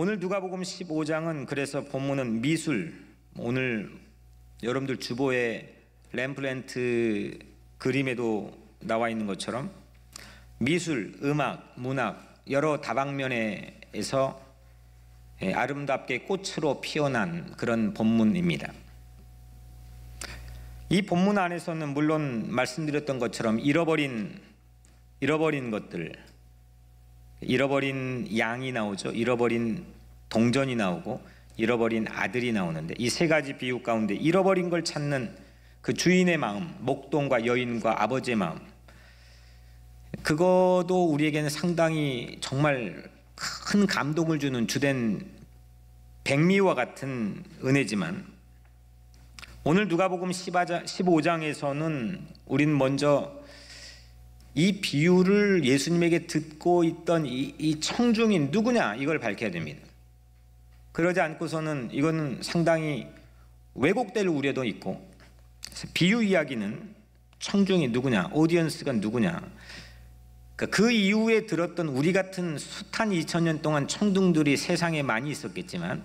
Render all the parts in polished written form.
오늘 누가복음 15장은 그래서 본문은 미술, 오늘 여러분들 주보에 렘브란트 그림에도 나와 있는 것처럼 미술, 음악, 문학 여러 다방면에서 아름답게 꽃으로 피어난 그런 본문입니다. 이 본문 안에서는 물론 말씀드렸던 것처럼 잃어버린 것들, 잃어버린 양이 나오죠. 잃어버린 동전이 나오고 잃어버린 아들이 나오는데, 이 세 가지 비유 가운데 잃어버린 걸 찾는 그 주인의 마음, 목동과 여인과 아버지의 마음, 그것도 우리에게는 상당히 정말 큰 감동을 주는 주된 백미와 같은 은혜지만, 오늘 누가복음 15장에서는 우리는 먼저 이 비유를 예수님에게 듣고 있던 이 청중이 누구냐, 이걸 밝혀야 됩니다. 그러지 않고서는 이거는 상당히 왜곡될 우려도 있고, 비유 이야기는 청중이 누구냐, 오디언스가 누구냐, 그 이후에 들었던 우리 같은 숱한 2000년 동안 청중들이 세상에 많이 있었겠지만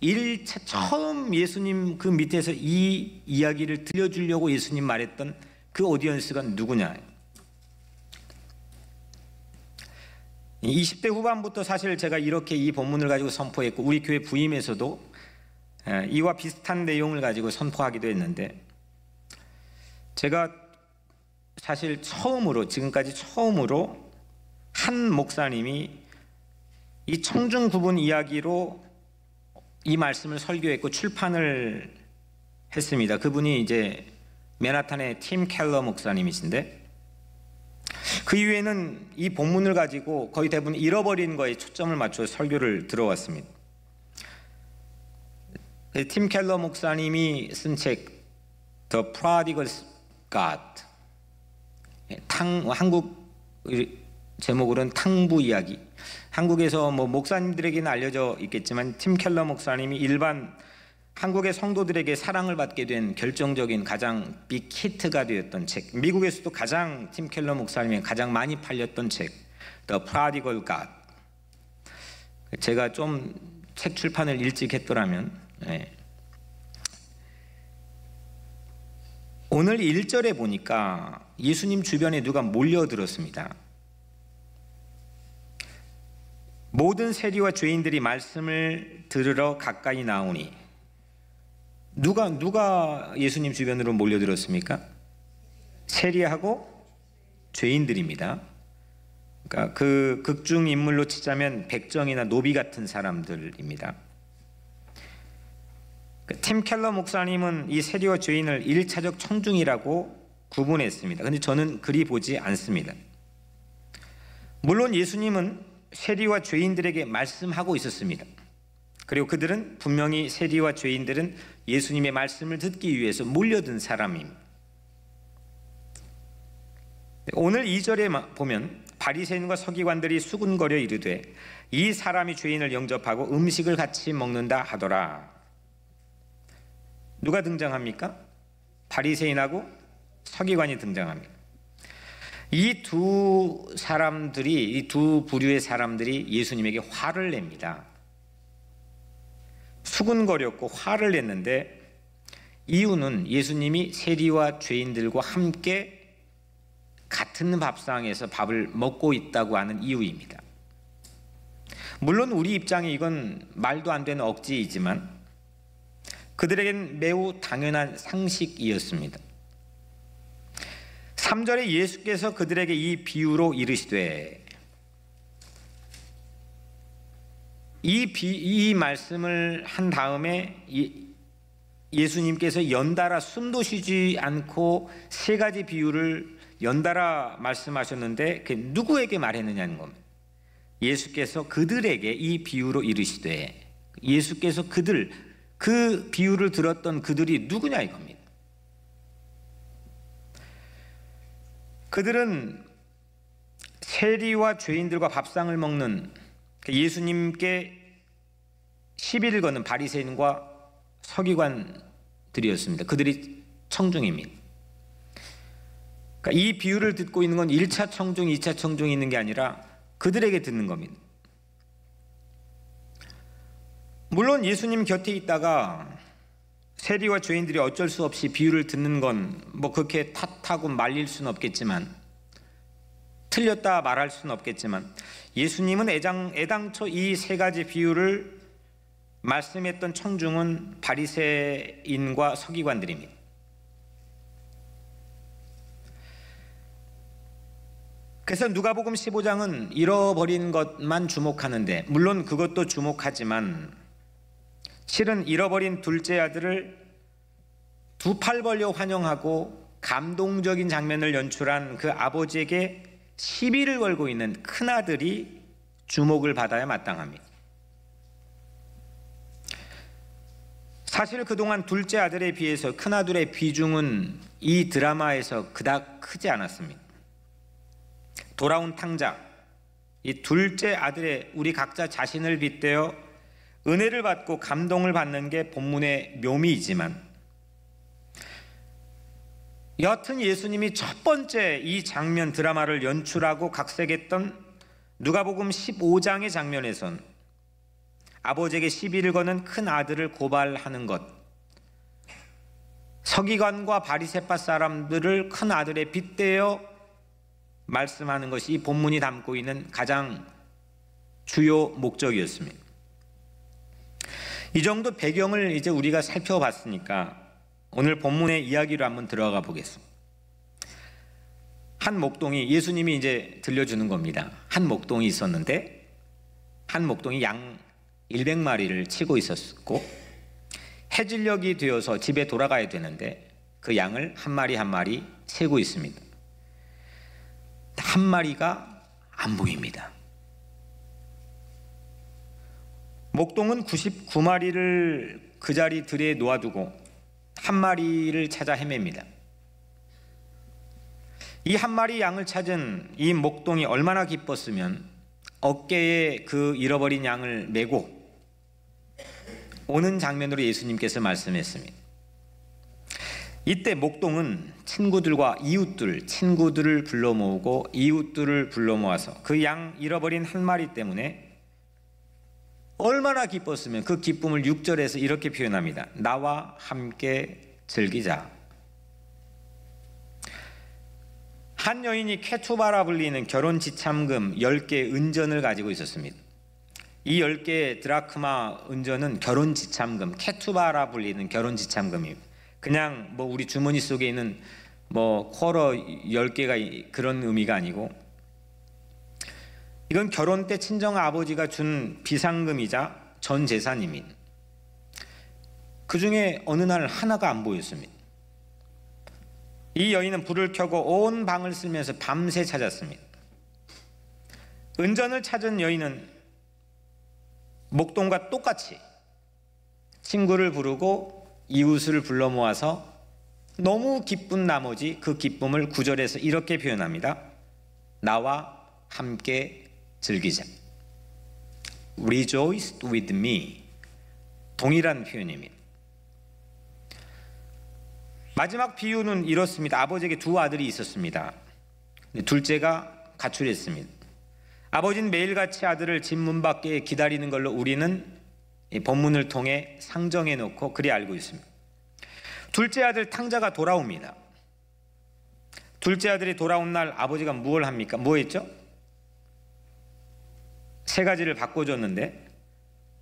1차 처음 예수님 그 밑에서 이 이야기를 들려주려고 예수님 말했던 그 오디언스가 누구냐. 20대 후반부터 사실 제가 이렇게 이 본문을 가지고 선포했고, 우리 교회 부임에서도 이와 비슷한 내용을 가지고 선포하기도 했는데, 제가 사실 지금까지 처음으로 한 목사님이 이 청중 구분 이야기로 이 말씀을 설교했고 출판을 했습니다. 그분이 이제 맨하탄의 팀 켈러 목사님이신데, 그 이후에는 이 본문을 가지고 거의 대부분 잃어버린 거에 초점을 맞춰 설교를 들어왔습니다. 팀 켈러 목사님이 쓴 책 The Prodigal God, 한국 제목으로는 탕부 이야기. 한국에서 목사님들에게는 알려져 있겠지만 팀 켈러 목사님이 일반 한국의 성도들에게 사랑을 받게 된 결정적인 가장 빅 히트가 되었던 책, 미국에서도 가장 팀 켈러 목사님이 가장 많이 팔렸던 책 The Prodigal God. 제가 좀 책 출판을 일찍 했더라면, 오늘 1절에 보니까 예수님 주변에 누가 몰려들었습니다. 모든 세리와 죄인들이 말씀을 들으러 가까이 나오니. 누가 예수님 주변으로 몰려들었습니까? 세리하고 죄인들입니다. 그러니까 그 극중 인물로 치자면 백정이나 노비 같은 사람들입니다. 팀 켈러 목사님은 이 세리와 죄인을 1차적 청중이라고 구분했습니다. 그런데 저는 그리 보지 않습니다. 물론 예수님은 세리와 죄인들에게 말씀하고 있었습니다. 그리고 그들은 분명히 세리와 죄인들은 예수님의 말씀을 듣기 위해서 몰려든 사람입니다. 오늘 2절에 보면 바리새인과 서기관들이 수군거려 이르되 이 사람이 죄인을 영접하고 음식을 같이 먹는다 하더라. 누가 등장합니까? 바리새인하고 서기관이 등장합니다. 이 두 부류의 사람들이 예수님에게 화를 냅니다. 수군거렸고 화를 냈는데, 이유는 예수님이 세리와 죄인들과 함께 같은 밥상에서 밥을 먹고 있다고 하는 이유입니다. 물론 우리 입장에 이건 말도 안 되는 억지이지만 그들에겐 매우 당연한 상식이었습니다. 3절에 예수께서 그들에게 이 비유로 이르시되, 이 말씀을 한 다음에 예수님께서 연달아 숨도 쉬지 않고 세 가지 비유를 연달아 말씀하셨는데, 그게 누구에게 말했느냐는 겁니다. 예수께서 그들에게 이 비유로 이르시되, 예수께서 그 비유를 들었던 그들이 누구냐 이겁니다. 그들은 세리와 죄인들과 밥상을 먹는, 예수님께 시비를 거는 바리새인과 서기관들이었습니다. 그들이 청중입니다. 그러니까 이 비유를 듣고 있는 건 1차 청중, 2차 청중이 있는 게 아니라 그들에게 듣는 겁니다. 물론 예수님 곁에 있다가 세리와 죄인들이 어쩔 수 없이 비유를 듣는 건 뭐 그렇게 탓하고 말릴 수는 없겠지만, 틀렸다 말할 수는 없겠지만, 예수님은 애당초 이 세 가지 비유를 말씀했던 청중은 바리새인과 서기관들입니다. 그래서 누가복음 15장은 잃어버린 것만 주목하는데, 물론 그것도 주목하지만 실은 잃어버린 둘째 아들을 두 팔 벌려 환영하고 감동적인 장면을 연출한 그 아버지에게 시비를 걸고 있는 큰아들이 주목을 받아야 마땅합니다. 사실 그동안 둘째 아들에 비해서 큰아들의 비중은 이 드라마에서 그닥 크지 않았습니다. 돌아온 탕자, 이 둘째 아들의 우리 각자 자신을 빗대어 은혜를 받고 감동을 받는 게 본문의 묘미이지만, 여하튼 예수님이 첫 번째 이 장면 드라마를 연출하고 각색했던 누가복음 15장의 장면에선 아버지에게 시비를 거는 큰 아들을 고발하는 것, 서기관과 바리새파 사람들을 큰 아들에 빗대어 말씀하는 것이 이 본문이 담고 있는 가장 주요 목적이었습니다. 이 정도 배경을 이제 우리가 살펴봤으니까 오늘 본문의 이야기로 한번 들어가 보겠습니다. 한 목동이, 예수님이 이제 들려주는 겁니다. 한 목동이 있었는데 한 목동이 양 100마리를 치고 있었고, 해질녘이 되어서 집에 돌아가야 되는데 그 양을 한 마리 한 마리 세고 있습니다. 한 마리가 안 보입니다. 목동은 99마리를 그 자리 들에 놓아두고 한 마리를 찾아 헤맵니다. 이 한 마리 양을 찾은 이 목동이 얼마나 기뻤으면 어깨에 그 잃어버린 양을 메고 오는 장면으로 예수님께서 말씀했습니다. 이때 목동은 친구들과 이웃들, 친구들을 불러 모으고 이웃들을 불러 모아서 그 양 잃어버린 한 마리 때문에 얼마나 기뻤으면 그 기쁨을 6절에서 이렇게 표현합니다. 나와 함께 즐기자. 한 여인이 케투바라 불리는 결혼 지참금 10개 은전을 가지고 있었습니다. 이 10개의 드라크마 은전은 결혼 지참금, 케투바라 불리는 결혼 지참금입니다. 그냥 뭐 우리 주머니 속에 있는 뭐 쿼러 10개가 그런 의미가 아니고, 이건 결혼 때 친정 아버지가 준 비상금이자 전 재산입니다. 그 중에 어느 날 하나가 안 보였습니다. 이 여인은 불을 켜고 온 방을 쓸면서 밤새 찾았습니다. 은전을 찾은 여인은 목동과 똑같이 친구를 부르고 이웃을 불러 모아서 너무 기쁜 나머지 그 기쁨을 9절에서 이렇게 표현합니다. 나와 함께 즐기자. Rejoice with me. 동일한 표현입니다. 마지막 비유는 이렇습니다. 아버지에게 두 아들이 있었습니다. 둘째가 가출했습니다. 아버지는 매일같이 아들을 집 문 밖에 기다리는 걸로 우리는 이 본문을 통해 상정해 놓고 그리 알고 있습니다. 둘째 아들 탕자가 돌아옵니다. 둘째 아들이 돌아온 날 아버지가 무엇을 합니까? 뭐 했죠? 세 가지를 바꿔줬는데,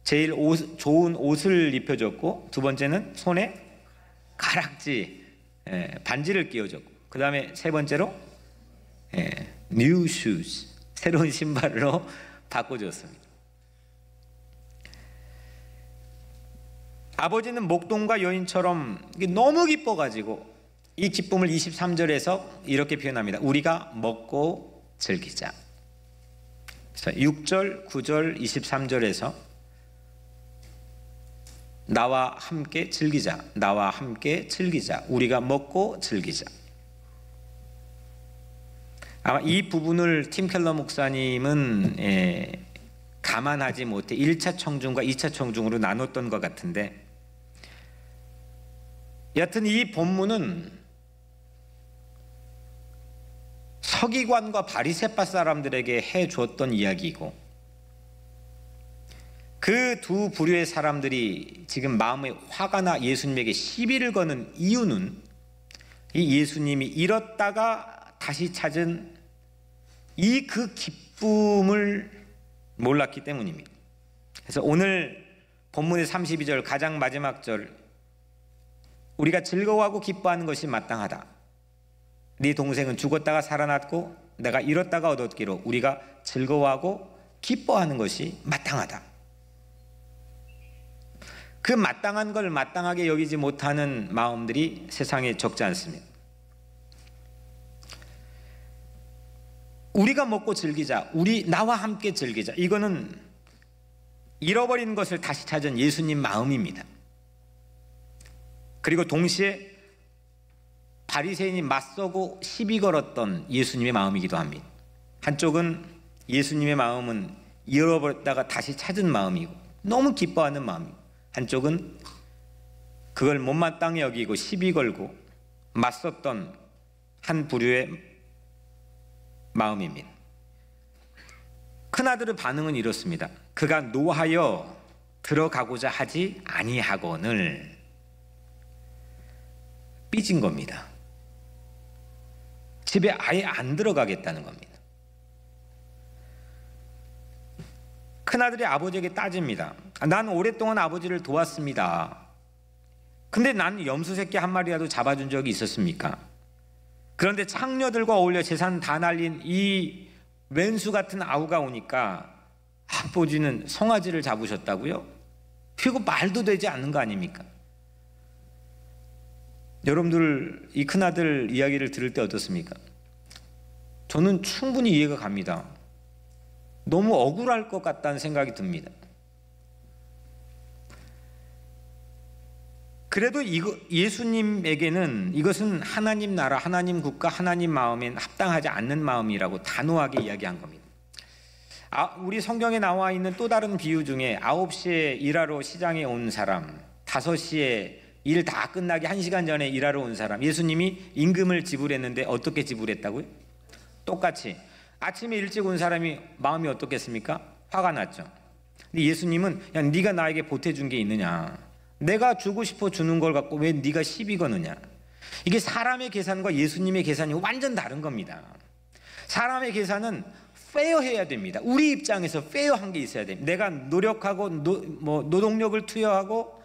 제일 좋은 옷을 입혀줬고, 두 번째는 손에 가락지, 반지를 끼워줬고, 그 다음에 세 번째로 new shoes, 새로운 신발로 바꿔줬습니다. 아버지는 목동과 여인처럼 너무 기뻐가지고 이 기쁨을 23절에서 이렇게 표현합니다. 우리가 먹고 즐기자. 6절, 9절, 23절에서 나와 함께 즐기자, 나와 함께 즐기자, 우리가 먹고 즐기자. 아마 이 부분을 팀 켈러 목사님은 감안하지 못해 1차 청중과 2차 청중으로 나눴던 것 같은데, 여하튼 이 본문은 서기관과 바리새파 사람들에게 해줬던 이야기이고, 그 두 부류의 사람들이 지금 마음에 화가 나 예수님에게 시비를 거는 이유는 이 예수님이 잃었다가 다시 찾은 이 그 기쁨을 몰랐기 때문입니다. 그래서 오늘 본문의 32절 가장 마지막 절, 우리가 즐거워하고 기뻐하는 것이 마땅하다. 네 동생은 죽었다가 살아났고 내가 잃었다가 얻었기로 우리가 즐거워하고 기뻐하는 것이 마땅하다. 그 마땅한 걸 마땅하게 여기지 못하는 마음들이 세상에 적지 않습니다. 우리가 먹고 즐기자, 나와 함께 즐기자, 이거는 잃어버린 것을 다시 찾은 예수님 마음입니다. 그리고 동시에 바리새인이 맞서고 시비 걸었던 예수님의 마음이기도 합니다. 한쪽은 예수님의 마음은 잃어버렸다가 다시 찾은 마음이고 너무 기뻐하는 마음이고, 한쪽은 그걸 못마땅히 여기고 시비 걸고 맞섰던 한 부류의 마음입니다. 큰아들의 반응은 이렇습니다. 그가 노하여 들어가고자 하지 아니하거늘. 삐진 겁니다. 집에 아예 안 들어가겠다는 겁니다. 큰아들이 아버지에게 따집니다. 난 오랫동안 아버지를 도왔습니다. 근데 난 염소 새끼 한 마리라도 잡아준 적이 있었습니까? 그런데 창녀들과 어울려 재산 다 날린 이 왼수 같은 아우가 오니까 아버지는 송아지를 잡으셨다고요? 그리고 말도 되지 않는 거 아닙니까? 여러분들 이 큰아들 이야기를 들을 때 어떻습니까? 저는 충분히 이해가 갑니다. 너무 억울할 것 같다는 생각이 듭니다. 그래도 예수님에게는 이것은 하나님 나라, 하나님 국가, 하나님 마음엔 합당하지 않는 마음이라고 단호하게 이야기한 겁니다. 우리 성경에 나와 있는 또 다른 비유 중에 9시에 일하러 시장에 온 사람, 5시에 일 다 끝나기 1시간 전에 일하러 온 사람, 예수님이 임금을 지불했는데 어떻게 지불했다고요? 똑같이 아침에 일찍 온 사람이 마음이 어떻겠습니까? 화가 났죠. 근데 예수님은 야, 네가 나에게 보태준 게 있느냐, 내가 주고 싶어 주는 걸 갖고 왜 네가 시비 거느냐. 이게 사람의 계산과 예수님의 계산이 완전 다른 겁니다. 사람의 계산은 페어해야 됩니다. 우리 입장에서 페어한 게 있어야 됩니다. 내가 노력하고 노동력을 투여하고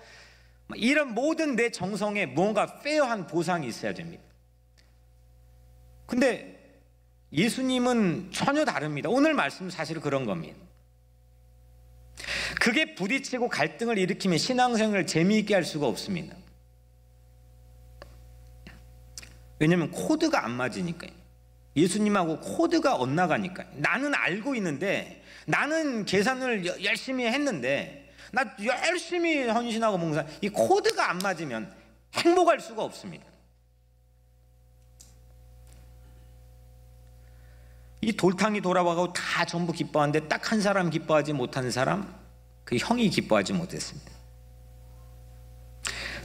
이런 모든 내 정성에 뭔가 페어한 보상이 있어야 됩니다. 근데 예수님은 전혀 다릅니다. 오늘 말씀은 사실 그런 겁니다. 그게 부딪히고 갈등을 일으키면 신앙생활을 재미있게 할 수가 없습니다. 왜냐하면 코드가 안 맞으니까요. 예수님하고 코드가 엇나가니까요. 나는 알고 있는데, 나는 계산을 열심히 했는데, 나 열심히 헌신하고 봉사, 이 코드가 안 맞으면 행복할 수가 없습니다. 이 돌탕이 돌아와가고 다 전부 기뻐하는데 딱 한 사람 기뻐하지 못한 사람, 그 형이 기뻐하지 못했습니다.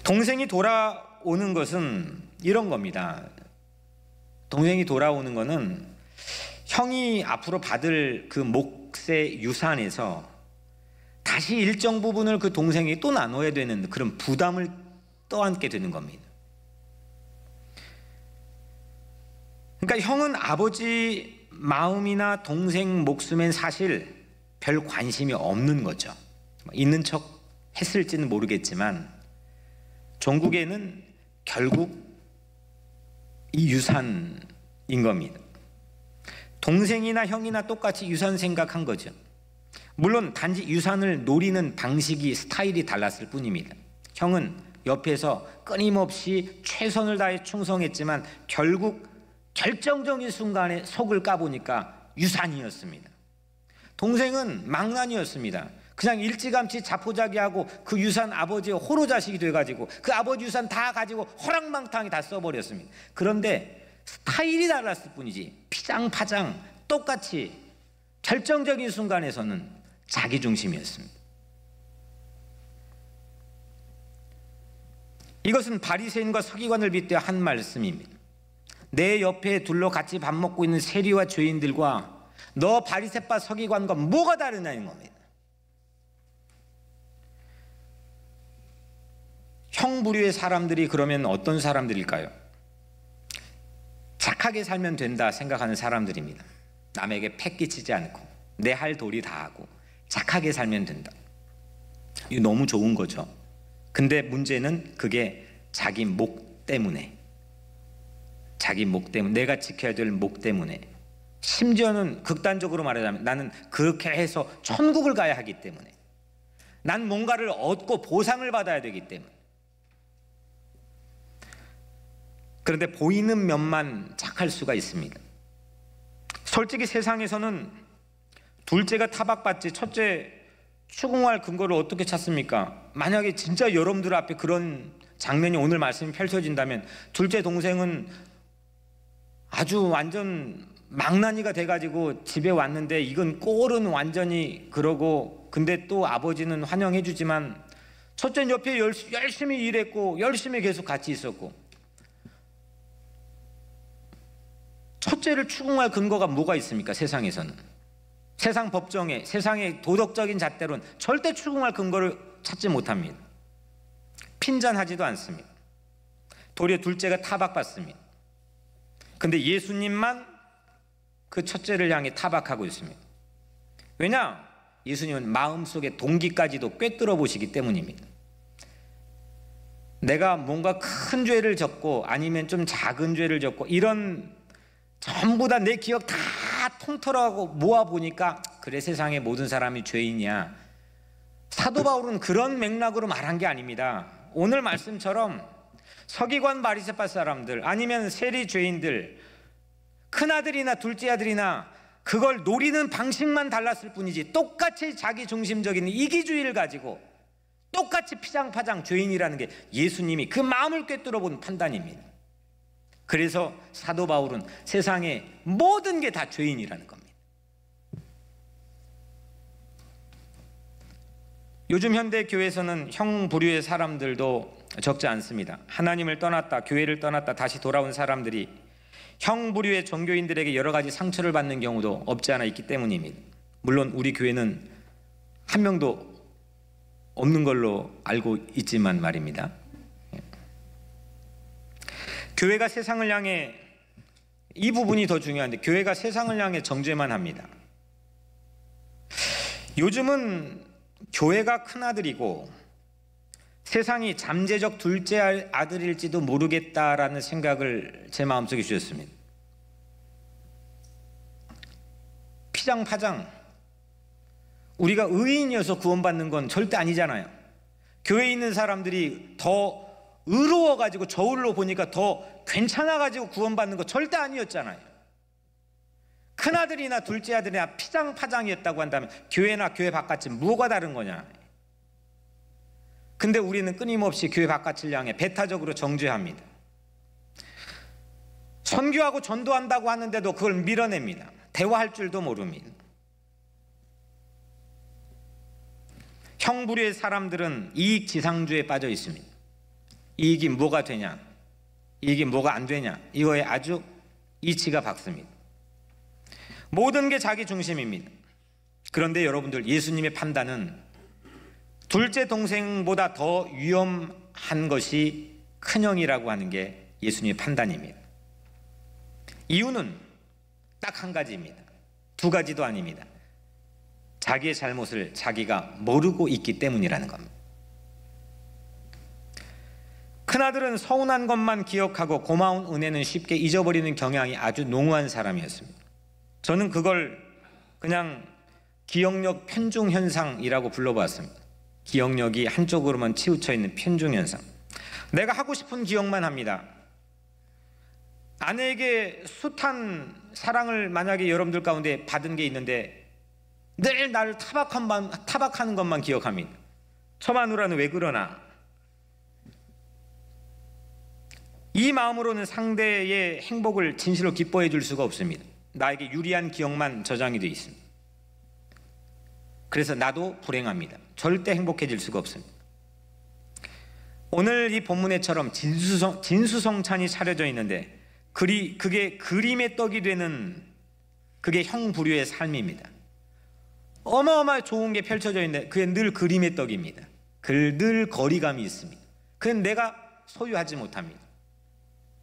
동생이 돌아오는 것은 이런 겁니다. 동생이 돌아오는 것은 형이 앞으로 받을 그 몫의 유산에서 다시 일정 부분을 그 동생이 또 나눠야 되는 그런 부담을 떠안게 되는 겁니다. 그러니까 형은 아버지 마음이나 동생 목숨엔 사실 별 관심이 없는 거죠. 있는 척 했을지는 모르겠지만 종국에는 결국 이 유산인 겁니다. 동생이나 형이나 똑같이 유산 생각한 거죠. 물론 단지 유산을 노리는 방식이, 스타일이 달랐을 뿐입니다. 형은 옆에서 끊임없이 최선을 다해 충성했지만 결국 결정적인 순간에 속을 까보니까 유산이었습니다. 동생은 망나니였습니다. 그냥 일찌감치 자포자기하고 그 유산 아버지의 호로자식이 돼가지고 그 아버지 유산 다 가지고 허랑망탕히 다 써버렸습니다. 그런데 스타일이 달랐을 뿐이지 피장파장 똑같이 결정적인 순간에서는 자기중심이었습니다. 이것은 바리새인과 서기관을 빗대어 한 말씀입니다. 내 옆에 둘러 같이 밥 먹고 있는 세리와 죄인들과 너 바리새파 서기관과 뭐가 다르냐는 겁니다. 형부류의 사람들이 그러면 어떤 사람들일까요? 착하게 살면 된다 생각하는 사람들입니다. 남에게 패 끼치지 않고 내 할 도리 다 하고 착하게 살면 된다. 이거 너무 좋은 거죠. 근데 문제는 그게 자기 목 때문에, 내가 지켜야 될 목 때문에, 심지어는 극단적으로 말하자면 나는 그렇게 해서 천국을 가야 하기 때문에, 난 뭔가를 얻고 보상을 받아야 되기 때문에. 그런데 보이는 면만 착할 수가 있습니다. 솔직히 세상에서는 둘째가 타박받지 첫째 추궁할 근거를 어떻게 찾습니까? 만약에 진짜 여러분들 앞에 그런 장면이 오늘 말씀이 펼쳐진다면, 둘째 동생은 아주 완전 망나니가 돼가지고 집에 왔는데 이건 꼴은 완전히 그러고, 근데 또 아버지는 환영해 주지만 첫째는 옆에 열심히 일했고 열심히 계속 같이 있었고, 첫째를 추궁할 근거가 뭐가 있습니까? 세상에서는, 세상 법정에, 세상의 도덕적인 잣대로는 절대 추궁할 근거를 찾지 못합니다. 핀잔하지도 않습니다. 도리어 둘째가 타박받습니다. 근데 예수님만 그 첫째를 향해 타박하고 있습니다. 왜냐? 예수님은 마음속의 동기까지도 꿰뚫어 보시기 때문입니다. 내가 뭔가 큰 죄를 졌고 아니면 좀 작은 죄를 졌고 이런 전부 다 내 기억 다 통틀어하고 모아보니까 그래, 세상의 모든 사람이 죄인이야. 사도 바울은 그런 맥락으로 말한 게 아닙니다. 오늘 말씀처럼 서기관 바리새파 사람들 아니면 세리 죄인들, 큰아들이나 둘째 아들이나 그걸 노리는 방식만 달랐을 뿐이지 똑같이 자기 중심적인 이기주의를 가지고 똑같이 피장파장 죄인이라는 게 예수님이 그 마음을 꿰뚫어 본 판단입니다. 그래서 사도 바울은 세상의 모든 게 다 죄인이라는 겁니다. 요즘 현대 교회에서는 형부류의 사람들도 적지 않습니다. 하나님을 떠났다, 교회를 떠났다 다시 돌아온 사람들이 형부류의 종교인들에게 여러 가지 상처를 받는 경우도 없지 않아 있기 때문입니다. 물론 우리 교회는 한 명도 없는 걸로 알고 있지만 말입니다. 교회가 세상을 향해, 이 부분이 더 중요한데, 교회가 세상을 향해 정죄만 합니다. 요즘은 교회가 큰아들이고 세상이 잠재적 둘째 아들일지도 모르겠다라는 생각을 제 마음속에 주셨습니다. 피장파장, 우리가 의인이어서 구원받는 건 절대 아니잖아요. 교회에 있는 사람들이 더 의로워가지고 저울로 보니까 더 괜찮아가지고 구원받는 거 절대 아니었잖아요. 큰아들이나 둘째 아들이나 피장파장이었다고 한다면 교회나 교회 바깥이 뭐가 다른 거냐. 근데 우리는 끊임없이 교회 바깥을 향해 배타적으로 정죄합니다. 선교하고 전도한다고 하는데도 그걸 밀어냅니다. 대화할 줄도 모릅니다. 형부류의 사람들은 이익지상주의에 빠져 있습니다. 이익이 뭐가 되냐, 이익이 뭐가 안 되냐, 이거에 아주 이치가 박습니다. 모든 게 자기 중심입니다. 그런데 여러분들, 예수님의 판단은 둘째 동생보다 더 위험한 것이 큰형이라고 하는 게 예수님의 판단입니다. 이유는 딱 한 가지입니다. 두 가지도 아닙니다. 자기의 잘못을 자기가 모르고 있기 때문이라는 겁니다. 큰아들은 서운한 것만 기억하고 고마운 은혜는 쉽게 잊어버리는 경향이 아주 농후한 사람이었습니다. 저는 그걸 그냥 기억력 편중 현상이라고 불러봤습니다. 기억력이 한쪽으로만 치우쳐 있는 편중 현상. 내가 하고 싶은 기억만 합니다. 아내에게 숱한 사랑을 만약에 여러분들 가운데 받은 게 있는데 늘 나를 타박하는 것만 기억합니다. 처마누라는 왜 그러나? 이 마음으로는 상대의 행복을 진실로 기뻐해 줄 수가 없습니다. 나에게 유리한 기억만 저장이 되어 있습니다. 그래서 나도 불행합니다. 절대 행복해질 수가 없습니다. 오늘 이 본문에처럼 진수성찬이 차려져 있는데 그게 그림의 떡이 되는, 그게 형부류의 삶입니다. 어마어마하게 좋은 게 펼쳐져 있는데 그게 늘 그림의 떡입니다. 늘 거리감이 있습니다. 그건 내가 소유하지 못합니다.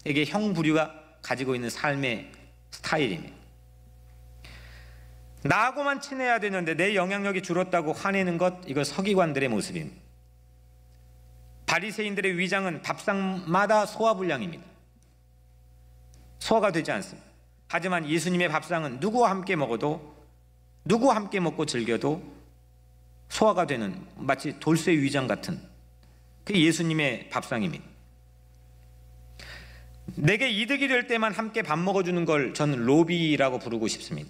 이게 형부류가 가지고 있는 삶의 스타일입니다. 나하고만 친해야 되는데 내 영향력이 줄었다고 화내는 것, 이거 서기관들의 모습입니다. 바리새인들의 위장은 밥상마다 소화불량입니다. 소화가 되지 않습니다. 하지만 예수님의 밥상은 누구와 함께 먹어도, 누구와 함께 먹고 즐겨도 소화가 되는, 마치 돌쇠 위장 같은, 그게 예수님의 밥상입니다. 내게 이득이 될 때만 함께 밥 먹어주는 걸 저는 로비라고 부르고 싶습니다.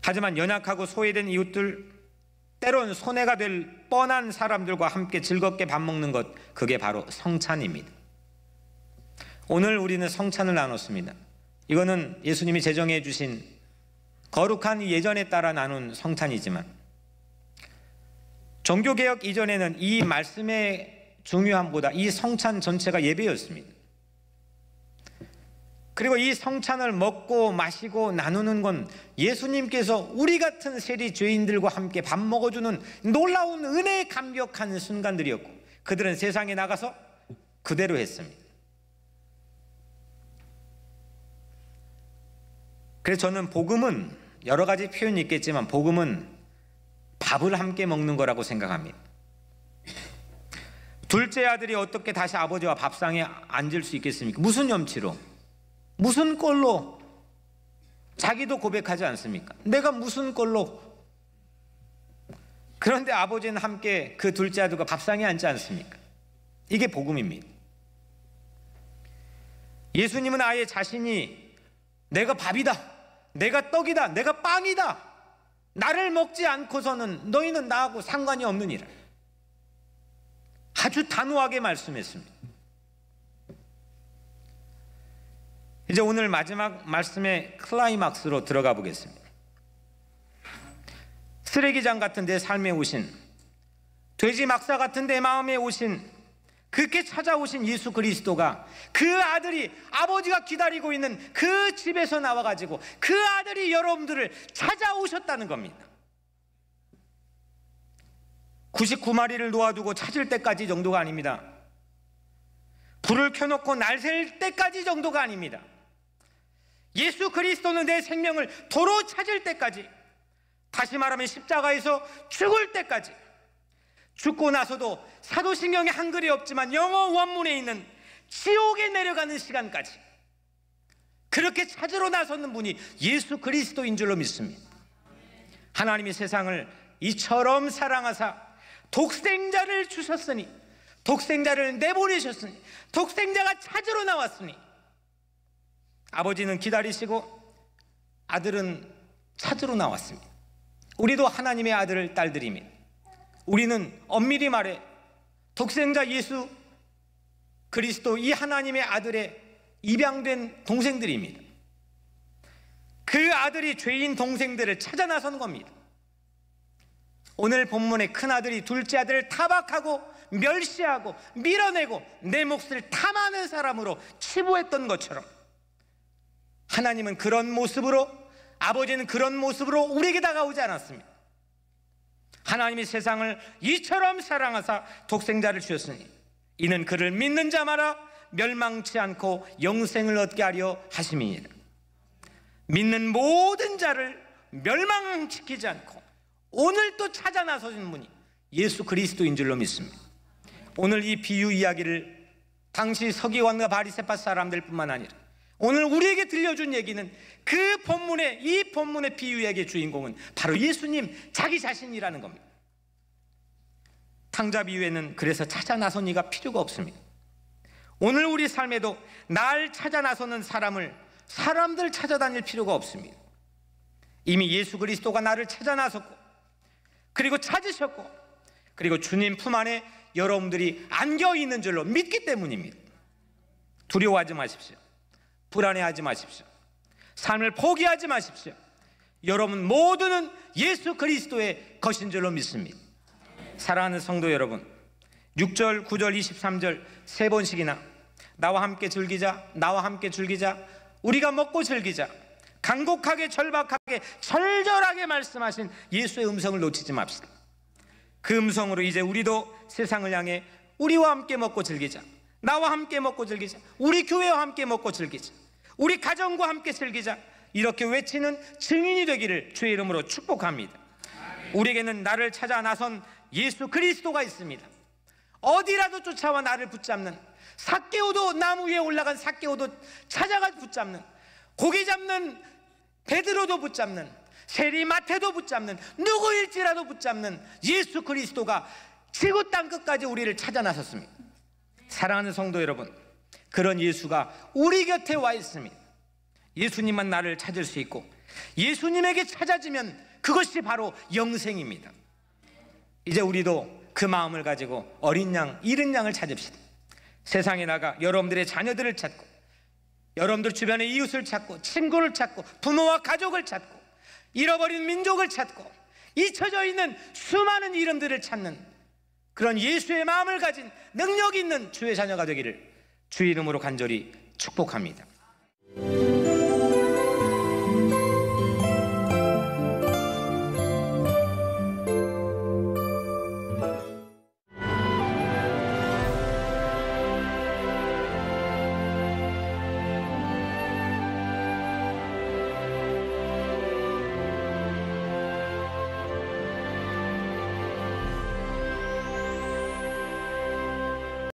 하지만 연약하고 소외된 이웃들, 때론 손해가 될 뻔한 사람들과 함께 즐겁게 밥 먹는 것, 그게 바로 성찬입니다. 오늘 우리는 성찬을 나눴습니다. 이거는 예수님이 제정해 주신 거룩한 예전에 따라 나눈 성찬이지만, 종교개혁 이전에는 이 말씀의 중요함보다 이 성찬 전체가 예배였습니다. 그리고 이 성찬을 먹고 마시고 나누는 건 예수님께서 우리 같은 세리 죄인들과 함께 밥 먹어주는 놀라운 은혜에 감격한 순간들이었고, 그들은 세상에 나가서 그대로 했습니다. 그래서 저는 복음은 여러 가지 표현이 있겠지만, 복음은 밥을 함께 먹는 거라고 생각합니다. 둘째 아들이 어떻게 다시 아버지와 밥상에 앉을 수 있겠습니까? 무슨 염치로, 무슨 꼴로? 자기도 고백하지 않습니까? 내가 무슨 꼴로? 그런데 아버지는 함께 그 둘째 아들과 밥상에 앉지 않습니까? 이게 복음입니다. 예수님은 아예 자신이 내가 밥이다, 내가 떡이다, 내가 빵이다, 나를 먹지 않고서는 너희는 나하고 상관이 없느니라, 아주 단호하게 말씀했습니다. 이제 오늘 마지막 말씀의 클라이막스로 들어가 보겠습니다. 쓰레기장 같은 내 삶에 오신, 돼지 막사 같은 내 마음에 오신, 그렇게 찾아오신 예수 그리스도가, 그 아들이 아버지가 기다리고 있는 그 집에서 나와가지고 그 아들이 여러분들을 찾아오셨다는 겁니다. 99마리를 놓아두고 찾을 때까지 정도가 아닙니다. 불을 켜놓고 날 셀 때까지 정도가 아닙니다. 예수 그리스도는 내 생명을 도로 찾을 때까지, 다시 말하면 십자가에서 죽을 때까지, 죽고 나서도 사도신경에 한글이 없지만 영어 원문에 있는 지옥에 내려가는 시간까지 그렇게 찾으러 나서는 분이 예수 그리스도인 줄로 믿습니다. 하나님이 세상을 이처럼 사랑하사 독생자를 주셨으니, 독생자를 내보내셨으니, 독생자가 찾으러 나왔으니, 아버지는 기다리시고 아들은 찾으러 나왔습니다. 우리도 하나님의 아들, 딸들입니다. 우리는 엄밀히 말해 독생자 예수 그리스도, 이 하나님의 아들의 입양된 동생들입니다. 그 아들이 죄인 동생들을 찾아 나선 겁니다. 오늘 본문의 큰아들이 둘째 아들을 타박하고 멸시하고 밀어내고 내 몫을 탐하는 사람으로 치부했던 것처럼, 하나님은 그런 모습으로, 아버지는 그런 모습으로 우리에게 다가오지 않았습니다. 하나님이 세상을 이처럼 사랑하사 독생자를 주셨으니 이는 그를 믿는 자마다 멸망치 않고 영생을 얻게 하려 하심이니라. 믿는 모든 자를 멸망시키지 않고 오늘 또 찾아 나서신 분이 예수 그리스도인 줄로 믿습니다. 오늘 이 비유 이야기를 당시 서기관과 바리새파 사람들 뿐만 아니라 오늘 우리에게 들려준 얘기는 그 본문의, 이 본문의 비유의 주인공은 바로 예수님 자기 자신이라는 겁니다. 탕자 비유에는 그래서 찾아 나선 이가 필요가 없습니다. 오늘 우리 삶에도 날 찾아 나서는 사람들 찾아다닐 필요가 없습니다. 이미 예수 그리스도가 나를 찾아 나섰고, 그리고 찾으셨고, 그리고 주님 품 안에 여러분들이 안겨 있는 줄로 믿기 때문입니다. 두려워하지 마십시오. 불안해하지 마십시오. 삶을 포기하지 마십시오. 여러분 모두는 예수 그리스도의 것인 줄로 믿습니다. 사랑하는 성도 여러분, 6절, 9절, 23절 세 번씩이나 나와 함께 즐기자, 나와 함께 즐기자, 우리가 먹고 즐기자, 간곡하게 절박하게 절절하게 말씀하신 예수의 음성을 놓치지 맙시다. 그 음성으로 이제 우리도 세상을 향해 우리와 함께 먹고 즐기자. 나와 함께 먹고 즐기자. 우리 교회와 함께 먹고 즐기자. 우리 가정과 함께 즐기자. 이렇게 외치는 증인이 되기를 주의 이름으로 축복합니다. 우리에게는 나를 찾아 나선 예수 그리스도가 있습니다. 어디라도 쫓아와 나를 붙잡는, 삭개오도, 나무 위에 올라간 삭개오도 찾아가 붙잡는, 고기 잡는 베드로도 붙잡는, 세리마태도 붙잡는, 누구일지라도 붙잡는 예수 그리스도가 지구 땅 끝까지 우리를 찾아 나섰습니다. 사랑하는 성도 여러분, 그런 예수가 우리 곁에 와 있습니다. 예수님만 나를 찾을 수 있고 예수님에게 찾아지면 그것이 바로 영생입니다. 이제 우리도 그 마음을 가지고 어린 양, 잃은 양을 찾읍시다. 세상에 나가 여러분들의 자녀들을 찾고, 여러분들 주변의 이웃을 찾고, 친구를 찾고, 부모와 가족을 찾고, 잃어버린 민족을 찾고, 잊혀져 있는 수많은 이름들을 찾는 그런 예수의 마음을 가진 능력 있는 주의 자녀가 되기를 주의 이름으로 간절히 축복합니다.